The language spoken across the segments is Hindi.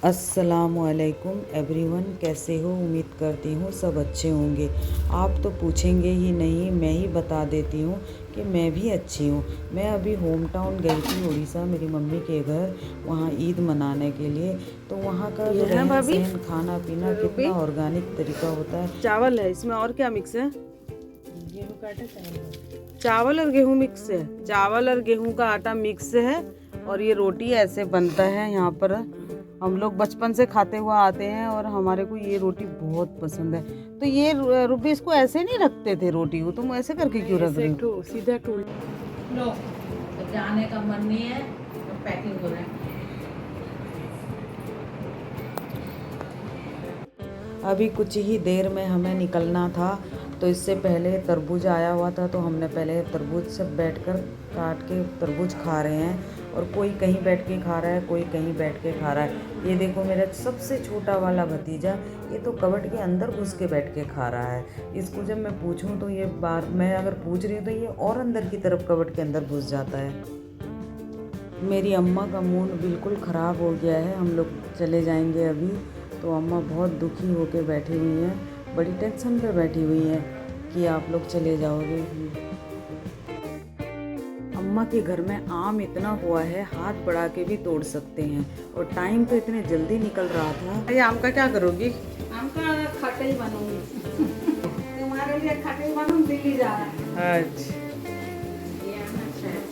अस्सलामुअलैकुम एवरीवन, कैसे हो? उम्मीद करती हूँ सब अच्छे होंगे। आप तो पूछेंगे ही नहीं, मैं ही बता देती हूँ कि मैं भी अच्छी हूँ। मैं अभी होम टाउन गई थी उड़ीसा, मेरी मम्मी के घर, वहाँ ईद मनाने के लिए। तो वहाँ का जो रहन सहन, खाना पीना कितना ऑर्गेनिक तरीका होता है। चावल है इसमें, और क्या मिक्स है? गेहूँ का आटा, चावल और गेहूँ मिक्स है। चावल और गेहूँ का आटा मिक्स है और ये रोटी ऐसे बनता है। यहाँ पर हम लोग बचपन से खाते हुआ आते हैं और हमारे को ये रोटी बहुत पसंद है। तो ये रूबी, इसको ऐसे नहीं रखते थे रोटी को, तुम ऐसे करके क्यों रख रहे हो? सीधा टूल लो। तो जाने का मन नहीं है तो पैकिंग हो रहा है। अभी कुछ ही देर में हमें निकलना था, तो इससे पहले तरबूज आया हुआ था, तो हमने पहले तरबूज सब बैठकर काट के तरबूज खा रहे हैं। और कोई कहीं बैठ के खा रहा है, कोई कहीं बैठ के खा रहा है। ये देखो मेरा सबसे छोटा वाला भतीजा, ये तो कबर्ड के अंदर घुस के बैठ के खा रहा है। इसको जब मैं पूछूं तो ये बार मैं अगर पूछ रही हूँ तो ये और अंदर की तरफ कबर्ड के अंदर घुस जाता है। मेरी अम्मा का मूड बिल्कुल ख़राब हो गया है। हम लोग चले जाएंगे अभी, तो अम्मा बहुत दुखी होकर बैठी हुई हैं, बड़ी टेंशन पे बैठी हुई हैं कि आप लोग चले जाओगे। अम्मा के घर में आम इतना हुआ है, हाथ बढ़ा के भी तोड़ सकते हैं, और टाइम तो इतने जल्दी निकल रहा था। ये आम का क्या करोगी? आम का खटाई बनूंगी। तुम्हारे लिए खटाई बनूंगी, दिल्ली जा रहा है। अच्छा,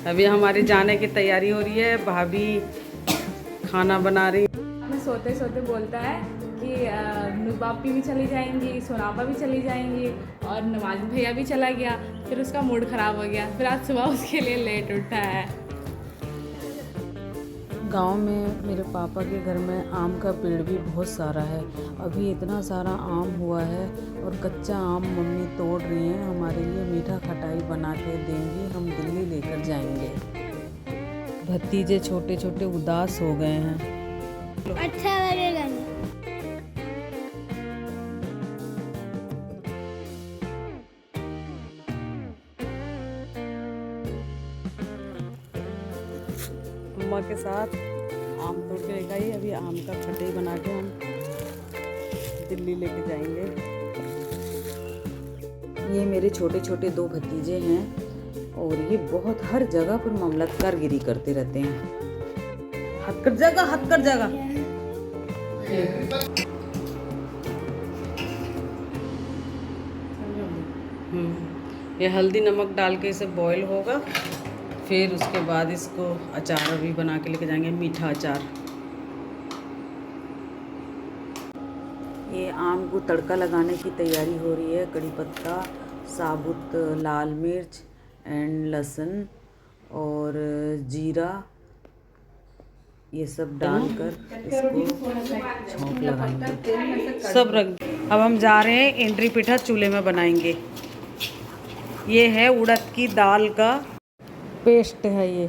अभी हमारी जाने की तैयारी हो रही है। भाभी खाना बना रही। हमें सोते सोते बोलता है कि नुबापी भी चली जाएंगी, सोनापा भी चली जाएंगी, और नवाज भैया भी चला गया। फिर उसका मूड ख़राब हो गया, फिर आज सुबह उसके लिए लेट उठा है। गांव में मेरे पापा के घर में आम का पेड़ भी बहुत सारा है। अभी इतना सारा आम हुआ है, और कच्चा आम मम्मी तोड़ रही हैं, हमारे लिए मीठा खटाई बना के देंगी, हम दिल्ली लेकर जाएंगे। भतीजे छोटे छोटे उदास हो गए हैं। अच्छा लगेगा नहीं। अम्मा के साथ आम तोड़ के लेकर आई। अभी आम का खटाई बना के हम दिल्ली लेके जाएंगे। ये मेरे छोटे छोटे दो भतीजे हैं, और ये बहुत हर जगह पर मामलतकारगिरी करते रहते हैं। हाथ कट जाएगा, हाथ कट जाएगा। ये हल्दी नमक डाल के इसे बॉईल होगा, फिर उसके बाद इसको अचार भी बना के लेके जाएंगे, मीठा अचार। ये आम को तड़का लगाने की तैयारी हो रही है। कड़ी पत्ता, साबुत लाल मिर्च एंड लहसुन और जीरा, ये सब डालकर इसको छौंक लगाएंगे। सब रख। अब हम जा रहे हैं एंट्री पिठा चूल्हे में बनाएंगे। ये है उड़द की दाल का पेस्ट है। ये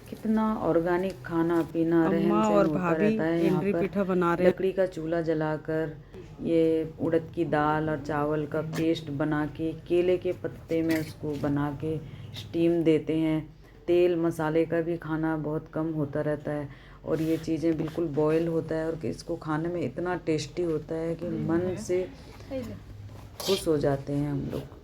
कितना ऑर्गेनिक खाना पीना, रहन अम्मा सहन और होता भाभी रहता है यहाँ एंट्री पर। पिठा बना रहे हैं। लकड़ी का चूल्हा जलाकर ये उड़द की दाल और चावल का पेस्ट बना के, केले के पत्ते में उसको बना के स्टीम देते हैं। तेल मसाले का भी खाना बहुत कम होता रहता है, और ये चीज़ें बिल्कुल बॉयल होता है, और इसको खाने में इतना टेस्टी होता है कि मन से खुश हो जाते हैं हम लोग।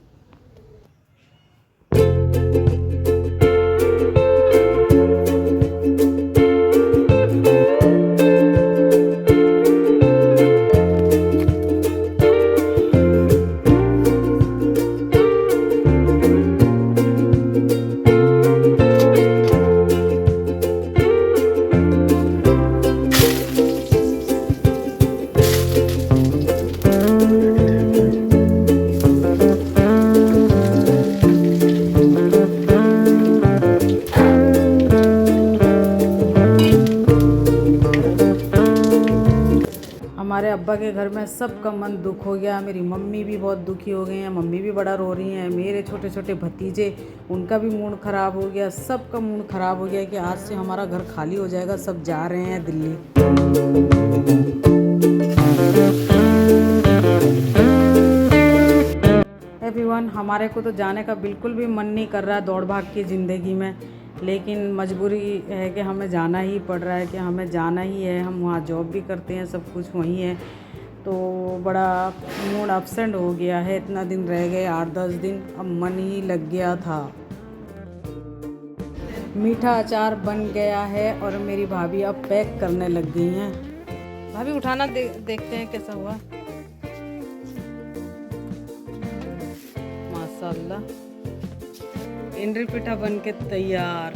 हमारे अब्बा के घर में सबका मन दुख हो गया। मेरी मम्मी भी बहुत दुखी हो गई हैं, मम्मी भी बड़ा रो रही हैं। मेरे छोटे छोटे भतीजे, उनका भी मूड ख़राब हो गया। सबका मूड ख़राब हो गया कि आज से हमारा घर खाली हो जाएगा, सब जा रहे हैं दिल्ली। एवरीवन, हमारे को तो जाने का बिल्कुल भी मन नहीं कर रहा है दौड़ भाग की ज़िंदगी में, लेकिन मजबूरी है कि हमें जाना ही पड़ रहा है, कि हमें जाना ही है। हम वहाँ जॉब भी करते हैं, सब कुछ वहीं है, तो बड़ा मूड अपसेंट हो गया है। इतना दिन रह गए, 8-10 दिन, अब मन ही लग गया था। मीठा अचार बन गया है और मेरी भाभी अब पैक करने लग गई हैं। भाभी उठाना देखते हैं कैसा हुआ। माशाल्लाह, इंद्री पिठा बन के तैयार।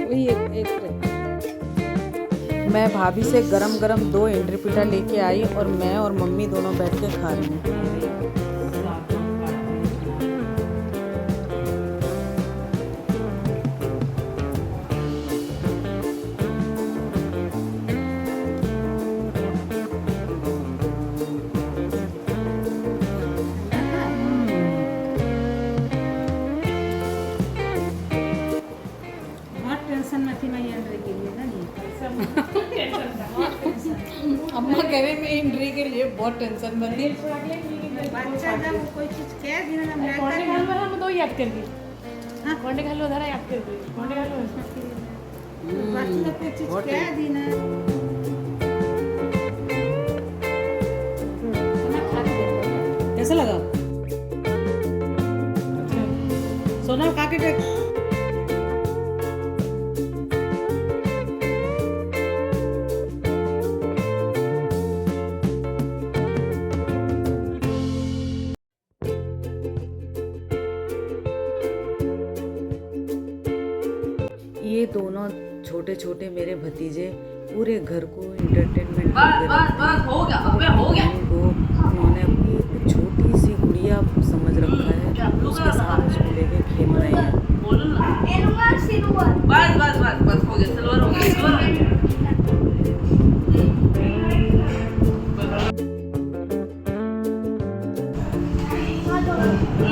वही एक मैं भाभी से गरम गरम 2 इंद्री पिठा लेके आई और मैं और मम्मी दोनों बैठ के खा रही हूँ। अम्मा कह रहे मैं इंद्री के लिए बहुत टेंशन में थी। बच्चा जब कोई चीज कह दी ना मैं कोने घाल में हम दो याद कर दी। हां कोने घाल उधर याद कर दी। कोने घाल बच्चा कोई चीज कह दी ना कैसा लगा? सोना काके देख। ये दोनों छोटे छोटे मेरे भतीजे पूरे घर को एंटरटेनमेंट हो गया उन्होंने अपनी एक छोटी सी गुड़िया समझ रखा है, उसके साथ उसको लेके खेल रहे हैं। बस हो गया, सिल्वर हो गया।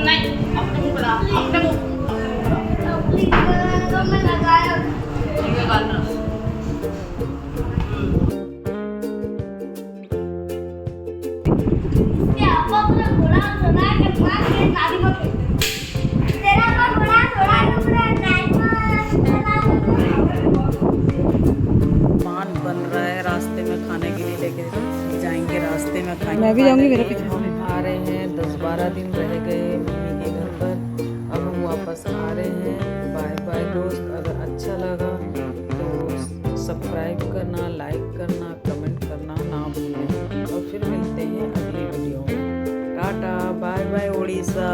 नहीं अपने मुंह बना, अपने मुंह बन रहा है, रास्ते में खाने के लिए लेके जाएंगे, रास्ते में खाएंगे। मैं भी जाऊंगी, मेरे पीछे। हम आ रहे हैं, 10-12 दिन रह गए मम्मी के घर पर, अब हम वापस आ रहे हैं। बाय बाय दोस्त, अगर अच्छा लगा तो सब्सक्राइब करना, लाइक करना, कमेंट करना ना भूलें और फिर मिलते हैं अगली वीडियो में। Tata, bye bye Orissa.